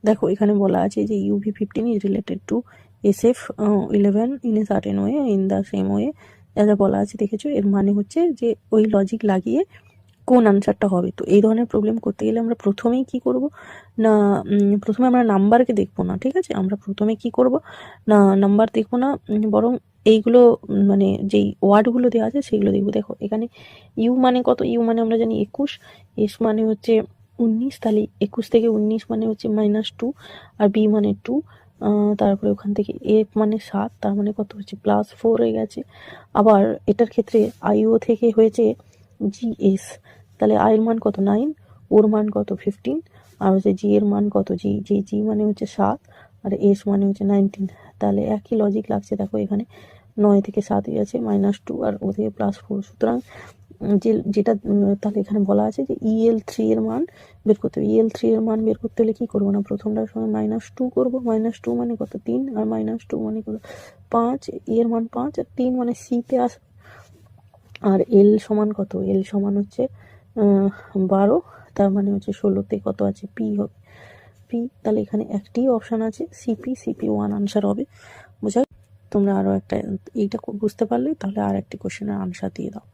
দেখো এখানে বলা আছে যে UV15 is related to SF11 in a certain way in the same way, যা বলা আছে দেখেছো। এর মানে হচ্ছে যে ওই লজিক লাগিয়ে কোন আনসারটা হবে। তো এই ধরনের প্রবলেম করতে গেলে আমরা প্রথমেই কি করব না, প্রথমে আমরা নাম্বারকে দেখবো না, ঠিক আছে। আমরা প্রথমে কি করব না, নাম্বার দেখবো না, বরং এইগুলো মানে যেই ওয়ার্ডগুলো দেওয়া আছে সেগুলো দেখবো। দেখো এখানে ইউ মানে কত, ইউ মানে আমরা জানি 21, এস মানে হচ্ছে 19, তাহলে 21 থেকে 19 মানে হচ্ছে -2, আর বি মানে 2, তারপরে ওখান থেকে এ মানে 7, তার মানে কত হচ্ছে +4 হয়ে গেছে। আবার এটার ক্ষেত্রে আইও থেকে হয়েছে GS, তাহলে আই এর মান কত 9, ওর মান কত 15, আর হচ্ছে জি এর মান কত, জি মানে হচ্ছে 7, আর এস মানে হচ্ছে 19। তাহলে একই লজিক লাগছে। দেখো এখানে 9 থেকে 7 গেছে -2, আর ও থেকে +4। সুতরাং যেটা তাহলে এখানে বলা আছে যে EL3 এর মান বের করতে হবে। EL3 এর মান বের করতে হলে কি করবো না, প্রথমটার সময় -2 করবো। -2 মানে কত 3, আর -2 মানে কত 5, এর মান 5, আর 3 মানে সিতে আসবে। আর এল সমান কত, এল সমান হচ্ছে 12, তার মানে হচ্ছে 16তে কত আছে পি হবে, পি। তাহলে এখানে একটি অপশান আছে CP1 আনসার হবে। বোঝা? তোমরা আরও একটা এইটা বুঝতে পারলে তাহলে আর একটি কোশ্চেনের আনসার দিয়ে দাও।